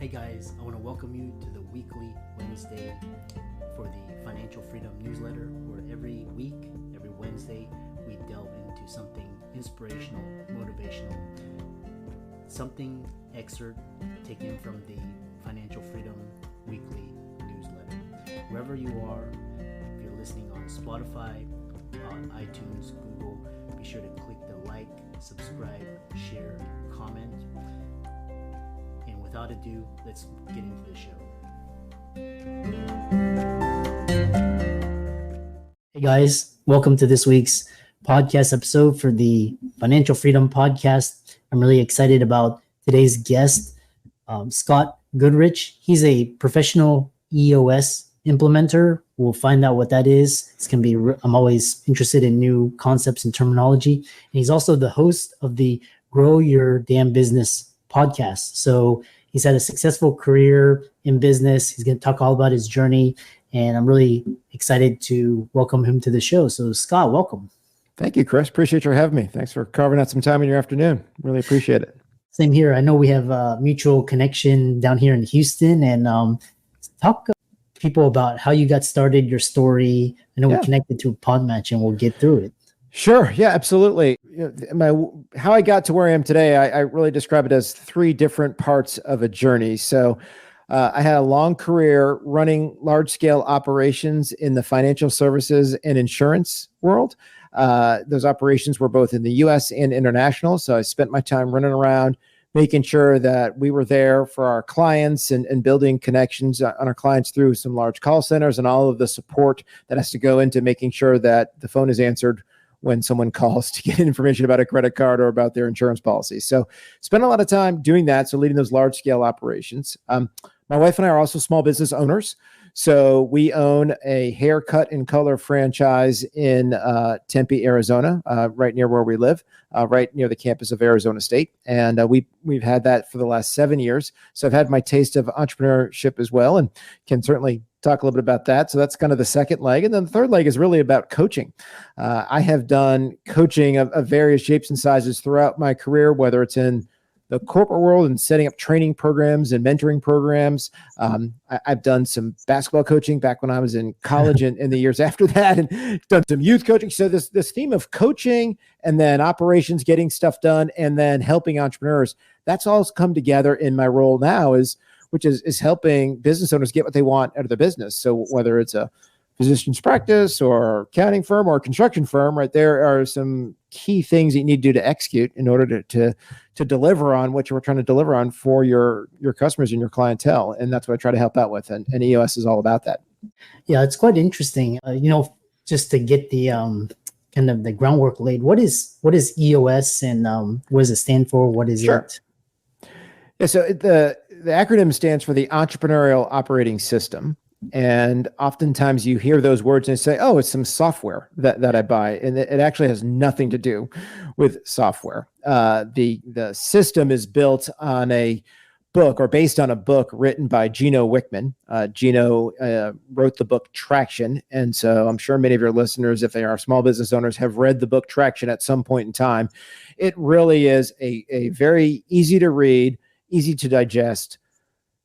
Hey guys, I want to welcome you to the weekly Wednesday for the Financial Freedom newsletter, where every week, every Wednesday, we delve into something inspirational, motivational, something excerpt taken from the Financial Freedom weekly newsletter. Wherever you are, if you're listening on Spotify, on iTunes, Google, be sure to click the like, subscribe, share, comment. And without ado, let's get into the show. Hey guys, welcome to this week's podcast episode for the Financial Freedom Podcast. I'm really excited about today's guest, Scott Goodrich. He's a professional EOS implementer. We'll find out what that is. It's going to be, I'm always interested in new concepts and terminology. And he's also the host of the Grow Your Damn Business podcast. So he's had a successful career in business. He's going to talk all about his journey, and I'm really excited to welcome him to the show. So Scott, welcome. Thank you, Chris. Appreciate your having me. Thanks for carving out some time in your afternoon. Really appreciate it. Same here. I know we have a mutual connection down here in Houston, and talk to people about how you got started, your story. I know we connected through Podmatch, and we'll get through it. Sure. Yeah, absolutely. How I got to where I am today, I really describe it as three different parts of a journey. So I had a long career running large-scale operations in the financial services and insurance world. Those operations were both in the U.S. and international. So I spent my time running around, making sure that we were there for our clients and building connections on our clients through some large call centers and all of the support that has to go into making sure that the phone is answered when someone calls to get information about a credit card or about their insurance policy. So spent a lot of time doing that. So leading those large scale operations. My wife and I are also small business owners. So we own a haircut and color franchise in Tempe, Arizona, right near where we live, right near the campus of Arizona State. And we've had that for the last 7 years. So I've had my taste of entrepreneurship as well, and can certainly talk a little bit about that. So that's kind of the second leg. And then the third leg is really about coaching. I have done coaching of various shapes and sizes throughout my career, whether it's in the corporate world and setting up training programs and mentoring programs. I've done some basketball coaching back when I was in college and in the years after that, and done some youth coaching. So this theme of coaching and then operations, getting stuff done, and then helping entrepreneurs, that's all come together in my role now, which is helping business owners get what they want out of their business. So whether it's a physician's practice or accounting firm or construction firm, right, there are some key things that you need to do to execute in order to deliver on what you're trying to deliver on for your customers and your clientele. And that's what I try to help out with. And EOS is all about that. Yeah, it's quite interesting. Just to get the kind of the groundwork laid, what is EOS, and what does it stand for? What is it? Yeah, so the acronym stands for the Entrepreneurial Operating System. And oftentimes you hear those words and say, oh, it's some software that I buy. And it actually has nothing to do with software. The system is built on a book, or based on a book written by Gino Wickman. Gino wrote the book Traction. And so I'm sure many of your listeners, if they are small business owners, have read the book Traction at some point in time. It really is a very easy to read, easy to digest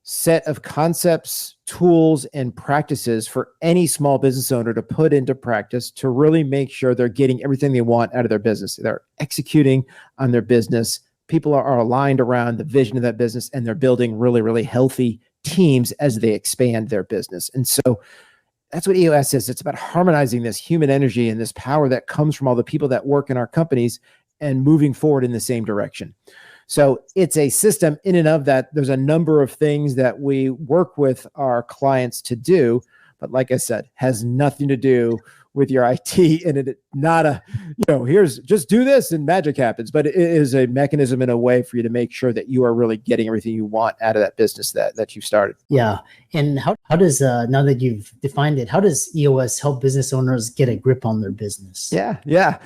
set of concepts, tools, and practices for any small business owner to put into practice to really make sure they're getting everything they want out of their business. They're executing on their business. People are aligned around the vision of that business, and they're building really, really healthy teams as they expand their business. And so that's what EOS is. It's about harmonizing this human energy and this power that comes from all the people that work in our companies and moving forward in the same direction. So it's a system in and of that. There's a number of things that we work with our clients to do, but like I said, has nothing to do with your IT, and it not a, here's just do this and magic happens, but it is a mechanism in a way for you to make sure that you are really getting everything you want out of that business that you've started. Yeah. And how does, now that you've defined it, how does EOS help business owners get a grip on their business? Yeah.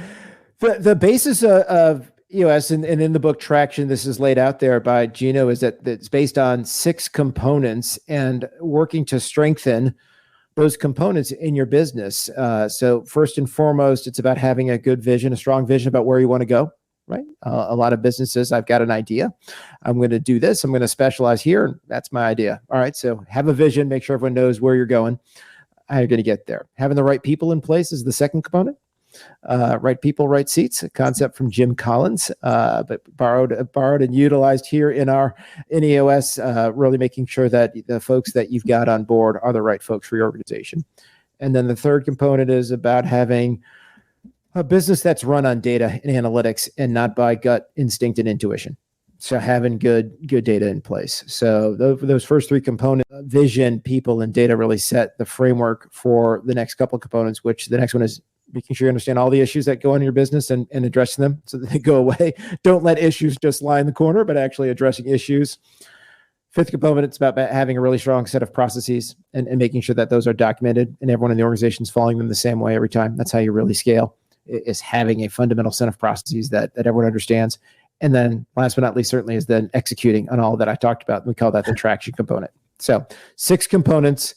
The basis of EOS, and in the book Traction, this is laid out there by Gino, is that it's based on 6 components and working to strengthen those components in your business. So first and foremost, it's about having a good vision, a strong vision about where you want to go. right? A lot of businesses, I've got an idea. I'm going to do this. I'm going to specialize here. And that's my idea. All right. So have a vision, make sure everyone knows where you're going, how you're going to get there. Having the right people in place is the second component. Right people, right seats, a concept from Jim Collins, but borrowed and utilized here in EOS, really making sure that the folks that you've got on board are the right folks for your organization. And then the third component is about having a business that's run on data and analytics and not by gut instinct and intuition. So having good data in place. So those first three components, vision, people, and data, really set the framework for the next couple of components, which the next one is making sure you understand all the issues that go on in your business and addressing them so that they go away. Don't let issues just lie in the corner, but actually addressing issues. Fifth component, it's about having a really strong set of processes and making sure that those are documented and everyone in the organization is following them the same way every time. That's how you really scale, is having a fundamental set of processes that everyone understands. And then last but not least, certainly, is then executing on all that I talked about. We call that the traction component. So 6 components,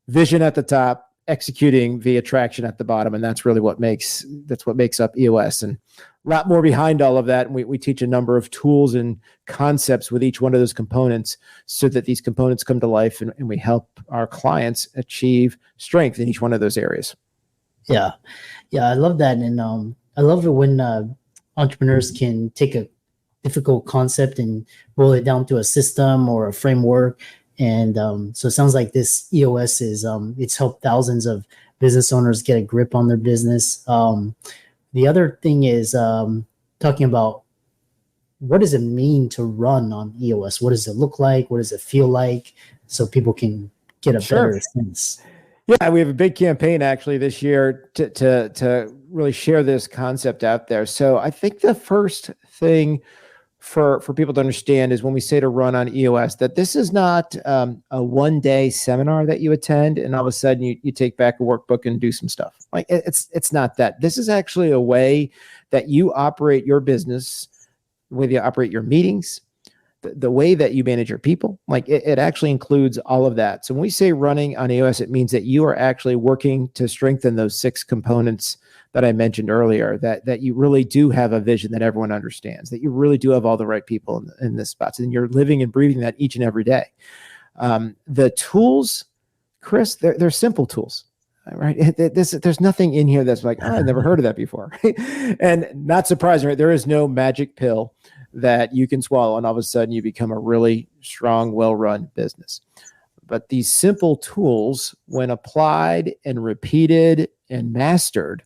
vision at the top, executing via traction at the bottom. And that's really what makes up EOS. And a lot more behind all of that. And we teach a number of tools and concepts with each one of those components so that these components come to life and we help our clients achieve strength in each one of those areas. Yeah. I love that. And I love it when entrepreneurs can take a difficult concept and boil it down to a system or a framework. And so it sounds like this EOS is it's helped thousands of business owners get a grip on their business. The other thing is talking about what does it mean to run on EOS? What does it look like? What does it feel like? So people can get a better sense. Yeah, we have a big campaign actually this year to really share this concept out there. So I think the first thing for people to understand is when we say to run on EOS, that this is not a one-day seminar that you attend and all of a sudden you take back a workbook and do some stuff. Like it's not that. This is actually a way that you operate your business, the way you operate your meetings, the way that you manage your people. Like it actually includes all of that. So when we say running on EOS, it means that you are actually working to strengthen those 6 components that I mentioned earlier, that you really do have a vision that everyone understands, that you really do have all the right people in this spot. And you're living and breathing that each and every day. The tools, Chris, they're simple tools, right? There's nothing in here that's like, I've never heard of that before. And not surprising, right? There is no magic pill that you can swallow and all of a sudden you become a really strong, well-run business. But these simple tools, when applied and repeated and mastered,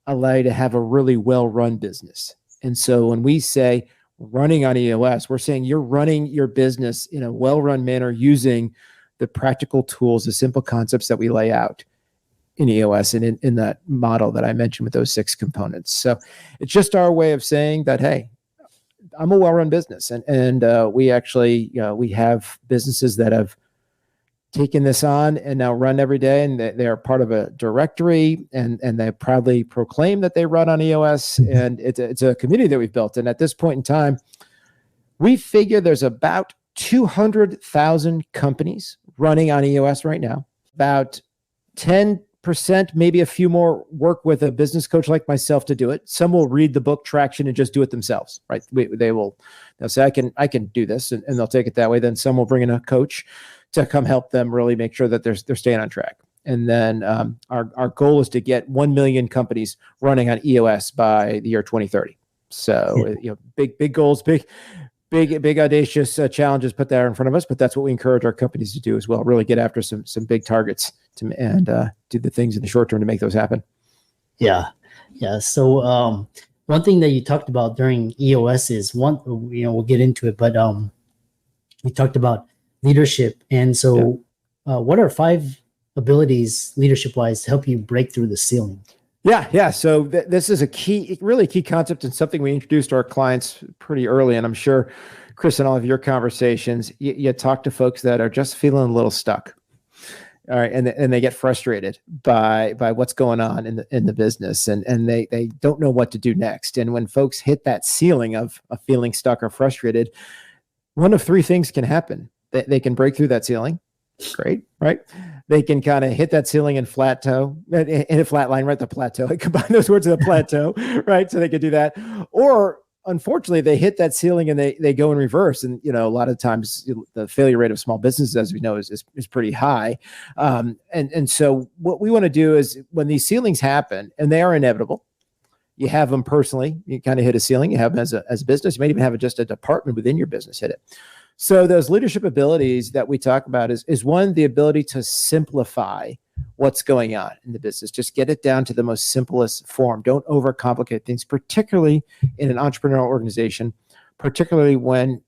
allow you to have a really well-run business. And so when we say running on EOS, we're saying you're running your business in a well-run manner using the practical tools, the simple concepts that we lay out in EOS and in that model that I mentioned with those 6 components. So it's just our way of saying that, hey, I'm a well-run business. And we actually, we have businesses that have taken this on and now run every day, and they are part of a directory, and they proudly proclaim that they run on EOS. And it's a community that we've built. And at this point in time, we figure there's about 200,000 companies running on EOS right now. About 10%, maybe a few more, work with a business coach like myself to do it. Some will read the book Traction and just do it themselves, right? They'll say, I can do this, and they'll take it that way. Then some will bring in a coach to come help them really make sure that they're staying on track. And then our goal is to get 1 million companies running on EOS by the year 2030. So big goals, big audacious challenges put there in front of us, but that's what we encourage our companies to do as well. Really get after some big targets and do the things in the short term to make those happen. Yeah. So one thing that you talked about during EOS is we'll get into it, but we talked about leadership. And so what are 5 abilities leadership wise to help you break through the ceiling? Yeah. So this is really key concept, and something we introduced to our clients pretty early. And I'm sure, Chris, in all of your conversations, you talk to folks that are just feeling a little stuck. All right. And they get frustrated by what's going on in the business, and they don't know what to do next. And when folks hit that ceiling of feeling stuck or frustrated, one of 3 things can happen. They can break through that ceiling. Great, right? They can kind of hit that ceiling and plateau, in a flat line, right? The plateau. I combine those words, the plateau, right? So they could do that. Or unfortunately, they hit that ceiling and they go in reverse. And, a lot of times the failure rate of small businesses, as we know, is pretty high. And so what we want to do is when these ceilings happen, and they are inevitable, you have them personally, you kind of hit a ceiling, you have them as a business, you might even have just a department within your business hit it. So those leadership abilities that we talk about is one, the ability to simplify what's going on in the business. Just get it down to the most simplest form. Don't overcomplicate things, particularly in an entrepreneurial organization, particularly when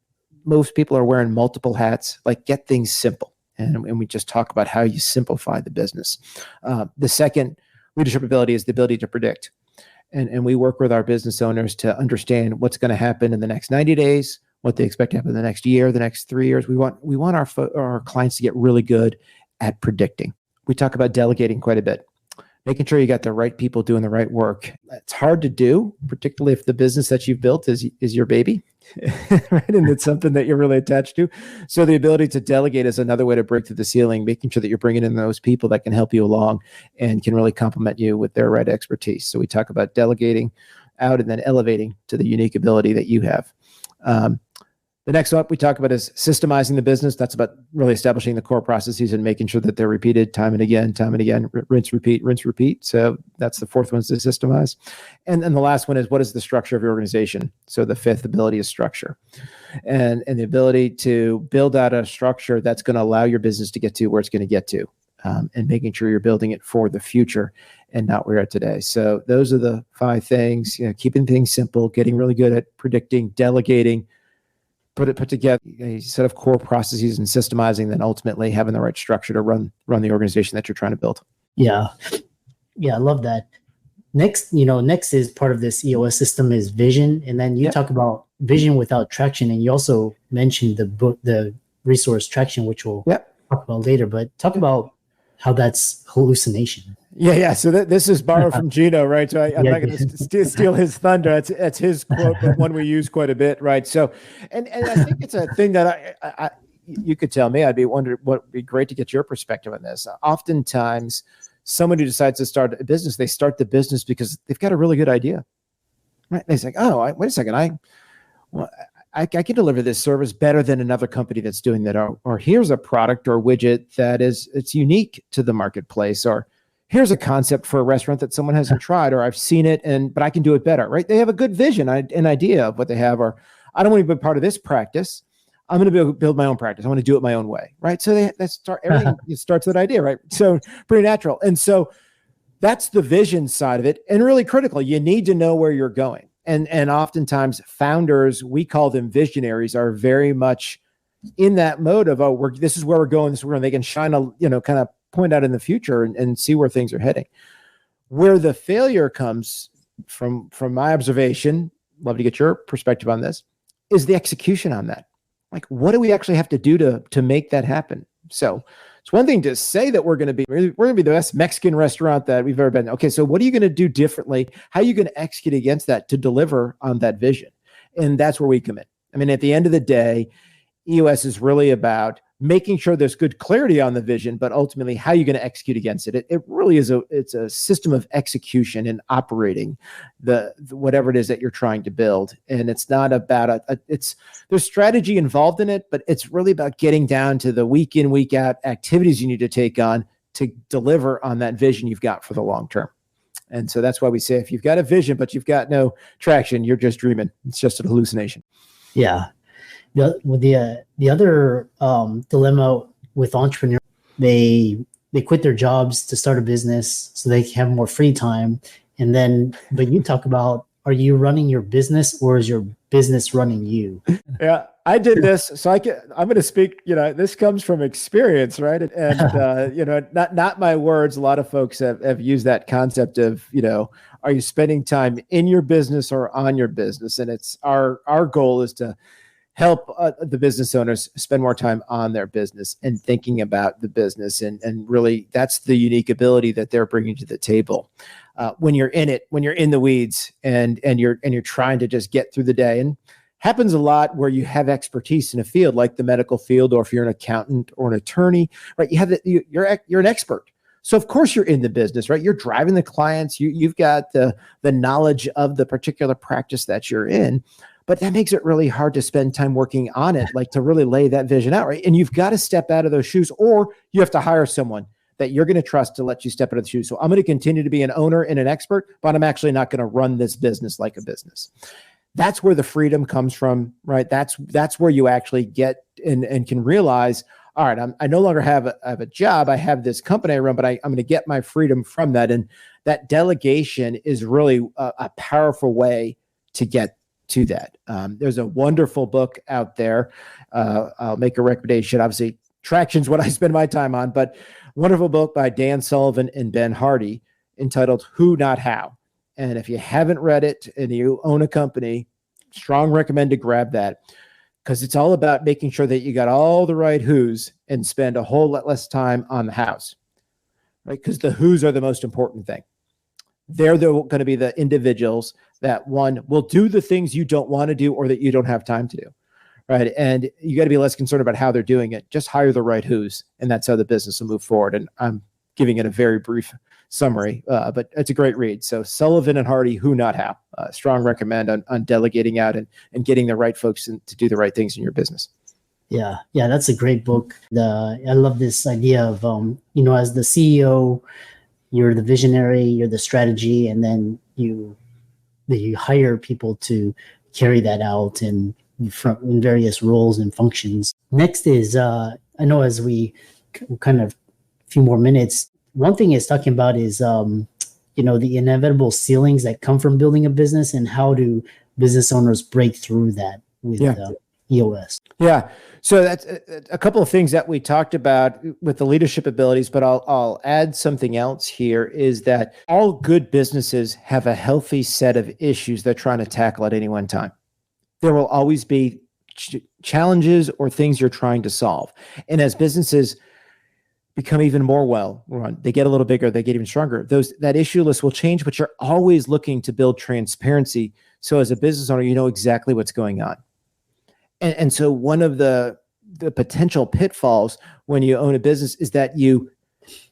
most people are wearing multiple hats. Like, get things simple. And we just talk about how you simplify the business. The second leadership ability is the ability to predict. And we work with our business owners to understand what's going to happen in the next 90 days, what they expect to happen in the next year, the next 3 years. We want our clients to get really good at predicting. We talk about delegating quite a bit, making sure you got the right people doing the right work. It's hard to do, particularly if the business that you've built is your baby, right? And it's something that you're really attached to. So the ability to delegate is another way to break through the ceiling, making sure that you're bringing in those people that can help you along and can really complement you with their right expertise. So we talk about delegating out and then elevating to the unique ability that you have. The next one we talk about is systemizing the business. That's about really establishing the core processes and making sure that they're repeated time and again, rinse, repeat. So that's the fourth one, is to systemize. And then the last one is, what is the structure of your organization? So the fifth ability is structure. And the ability to build out a structure that's going to allow your business to get to where it's going to get to, and making sure you're building it for the future and not where you're at today. So those are the 5 things, keeping things simple, getting really good at predicting, delegating, put together a set of core processes and systemizing, then ultimately having the right structure to run the organization that you're trying to build. Yeah. I love that. Next is part of this EOS system is vision. And then you talk about vision without traction. And you also mentioned the resource traction, which we'll talk about later, but talk about how that's hallucination. Yeah. So this is borrowed from Gino, right? So I'm not going to steal his thunder. That's his quote, but one we use quite a bit, right? So, and I think it's a thing that I you could tell me. I'd be wondering what would be great to get your perspective on this. Oftentimes, someone who decides to start a business, they start the business because they've got a really good idea, right? They say, "Oh, wait a second, I can deliver this service better than another company that's doing that," or here's a product or widget that it's unique to the marketplace, or here's a concept for a restaurant that someone hasn't tried, or I've seen it but I can do it better, right? They have a good vision, an idea of what they have, or I don't want to be part of this practice. I'm going to build my own practice. I want to do it my own way, right? So everything starts with that idea, right? So pretty natural. And so that's the vision side of it, and really critical. You need to know where you're going. And oftentimes founders, we call them visionaries, are very much in that mode of, this is where we're going. This is where they can shine kind of point out in the future and see where things are heading. Where the failure comes from my observation, love to get your perspective on this, is the execution on that. Like, what do we actually have to do to make that happen? So it's one thing to say that we're going to be the best Mexican restaurant that we've ever been. Okay, so what are you going to do differently? How are you going to execute against that to deliver on that vision? And that's where we come in. I mean, at the end of the day, EOS is really about making sure there's good clarity on the vision, but ultimately how you're going to execute against it. It really is it's a system of execution and operating the whatever it is that you're trying to build. And it's not about there's strategy involved in it, but it's really about getting down to the week in, week out activities you need to take on to deliver on that vision you've got for the long term. And so that's why we say, if you've got a vision, but you've got no traction, you're just dreaming. It's just an hallucination. Yeah. The other dilemma with entrepreneurs, they quit their jobs to start a business so they can have more free time. But you talk about, are you running your business or is your business running you? Yeah, I did this. So I'm going to speak, this comes from experience, right? And not my words. A lot of folks have used that concept of, are you spending time in your business or on your business? And it's our goal is to help the business owners spend more time on their business and thinking about the business. And really, that's the unique ability that they're bringing to the table. When you're in it, when you're in the weeds and you're trying to just get through the day. And happens a lot where you have expertise in a field like the medical field, or if you're an accountant or an attorney, right? You're an expert. So of course you're in the business, right? You're driving the clients. You've got the knowledge of the particular practice that you're in, but that makes it really hard to spend time working on it, like to really lay that vision out, right? And you've got to step out of those shoes, or you have to hire someone that you're going to trust to let you step out of the shoes. So I'm going to continue to be an owner and an expert, but I'm actually not going to run this business like a business. That's where the freedom comes from, right? That's where you actually get and can realize, all right, I no longer have a job. I have this company I run, but I'm going to get my freedom from that. And that delegation is really a powerful way to get to that. There's a wonderful book out there. I'll make a recommendation. Obviously, Traction is what I spend my time on, but wonderful book by Dan Sullivan and Ben Hardy entitled Who Not How. And if you haven't read it and you own a company, strong recommend to grab that, because it's all about making sure that you got all the right who's and spend a whole lot less time on the hows, right? Because the who's are the most important thing. They're going to be the individuals that, one, will do the things you don't want to do or that you don't have time to do, right? And you got to be less concerned about how they're doing it. Just hire the right who's, and that's how the business will move forward. And I'm giving it a very brief summary, but it's a great read. So Sullivan and Hardy, Who Not How. Strong recommend on delegating out and getting the right folks to do the right things in your business. Yeah, that's a great book. I love this idea of, as the CEO, you're the visionary, you're the strategy, and then you hire people to carry that out in various roles and functions. Next is, I know as we kind of a few more minutes, one thing it's talking about is, the inevitable ceilings that come from building a business, and how do business owners break through that with EOS? Yeah. So that's a couple of things that we talked about with the leadership abilities, but I'll add something else here, is that all good businesses have a healthy set of issues they're trying to tackle at any one time. There will always be challenges or things you're trying to solve. And as businesses become even more well run, they get a little bigger, they get even stronger, that issue list will change, but you're always looking to build transparency. So as a business owner, you know exactly what's going on. And so one of the potential pitfalls when you own a business is that you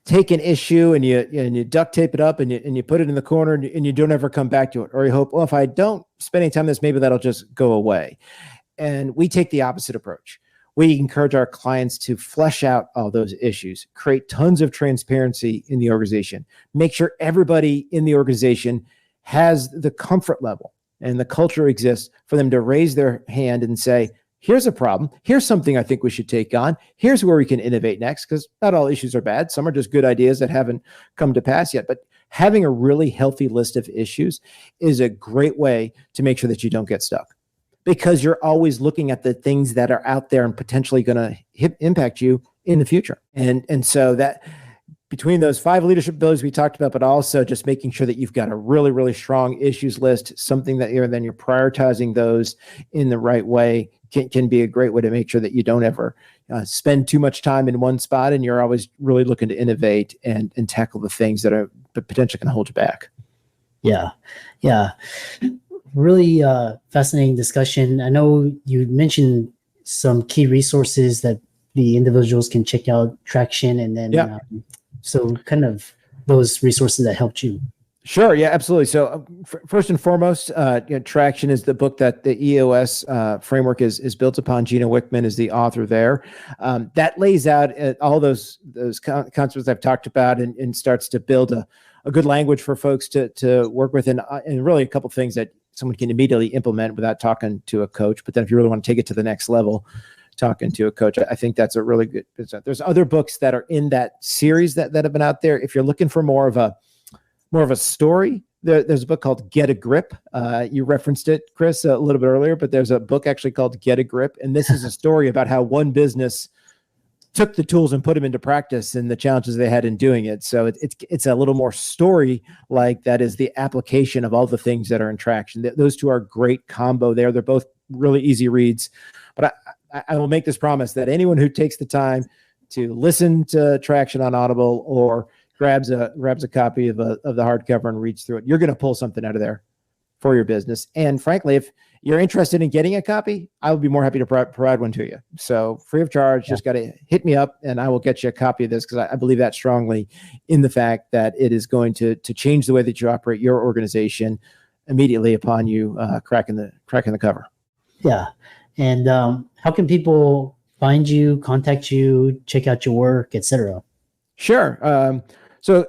take an issue and you duct tape it up and you put it in the corner and you don't ever come back to it, or you hope, well, if I don't spend any time on this, maybe that'll just go away. And we take the opposite approach. We encourage our clients to flesh out all those issues, create tons of transparency in the organization, make sure everybody in the organization has the comfort level and the culture exists for them to raise their hand and say, here's a problem. Here's something I think we should take on. Here's where we can innovate next, because not all issues are bad. Some are just good ideas that haven't come to pass yet. But having a really healthy list of issues is a great way to make sure that you don't get stuck, because you're always looking at the things that are out there and potentially going to impact you in the future. And so that between those 5 leadership abilities we talked about, but also just making sure that you've got a really, really strong issues list, something that you're prioritizing those in the right way, can be a great way to make sure that you don't ever spend too much time in one spot, and you're always really looking to innovate and tackle the things that are potentially going to hold you back. Yeah. Really fascinating discussion. I know you mentioned some key resources that the individuals can check out, Traction, and then so kind of those resources that helped you. Sure. Yeah, absolutely. So first and foremost, Traction is the book that the EOS framework is built upon. Gina Wickman is the author there. That lays out all those concepts I've talked about and starts to build a good language for folks to work with, and really a couple of things that someone can immediately implement without talking to a coach. But then if you really want to take it to the next level, talking to a coach, I think that's a really good. There's other books that are in that series that have been out there. If you're looking for more of a story, there's a book called Get a Grip. You referenced it, Chris, a little bit earlier, but there's a book actually called Get a Grip. And this is a story about how one business took the tools and put them into practice and the challenges they had in doing it. So it's a little more story like that is the application of all the things that are in Traction. Those two are a great combo there. They're both really easy reads. But I will make this promise that anyone who takes the time to listen to Traction on Audible or grabs a copy of the hardcover and reads through it, you're going to pull something out of there for your business. And frankly, if you're interested in getting a copy, I will be more happy to provide one to you. So free of charge, just got to hit me up and I will get you a copy of this, because I believe that strongly in the fact that it is going to change the way that you operate your organization immediately upon you cracking the cover. Yeah. And how can people find you, contact you, check out your work, etc.? Sure. So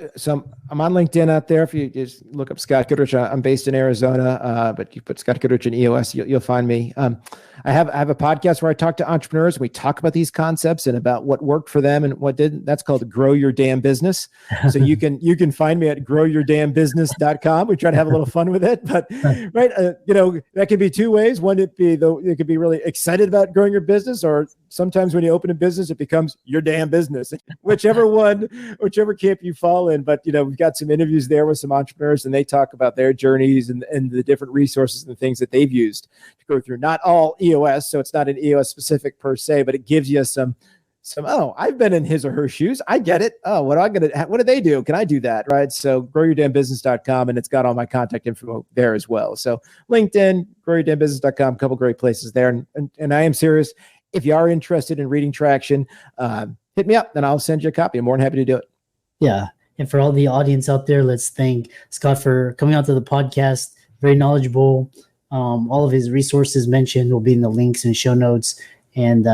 I'm on LinkedIn out there. If you just look up Scott Goodrich, I'm based in Arizona, but you put Scott Goodrich in EOS, you'll find me. I have a podcast where I talk to entrepreneurs. We talk about these concepts and about what worked for them and what didn't. That's called Grow Your Damn Business. So you can find me at growyourdamnbusiness.com. We try to have a little fun with it, but right, that can be two ways. One, it could be really excited about growing your business, or sometimes when you open a business, it becomes your damn business. Whichever camp you fall in. But we've got some interviews there with some entrepreneurs, and they talk about their journeys and the different resources and the things that they've used to go through. Not all EOS, so it's not an EOS specific per se, but it gives you some, I've been in his or her shoes. I get it. Oh, what do they do? Can I do that? Right. So growyourdamnbusiness.com, and it's got all my contact info there as well. So LinkedIn, growyourdamnbusiness.com, a couple great places there. And I am serious. If you are interested in reading Traction, hit me up and I'll send you a copy. I'm more than happy to do it. Yeah. And for all the audience out there, let's thank Scott for coming out to the podcast. Very knowledgeable. All of his resources mentioned will be in the links and show notes, and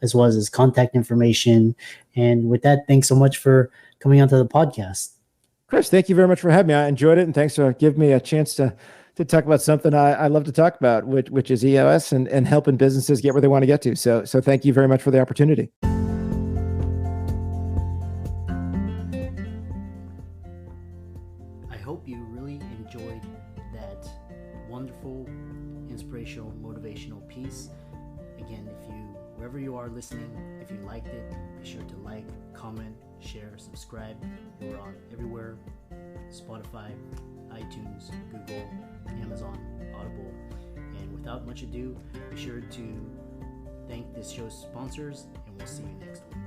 as well as his contact information. And with that, thanks so much for coming onto the podcast. Chris, thank you very much for having me. I enjoyed it, and thanks for giving me a chance to talk about something I love to talk about, which is EOS and helping businesses get where they want to get to. So thank you very much for the opportunity. I hope you really enjoyed that wonderful, inspirational, motivational piece. Again, wherever you are listening, if you liked it, be sure to like, comment, share, subscribe. We're on everywhere: Spotify, iTunes, Google, Amazon, Audible. And without much ado, be sure to thank this show's sponsors, and we'll see you next week.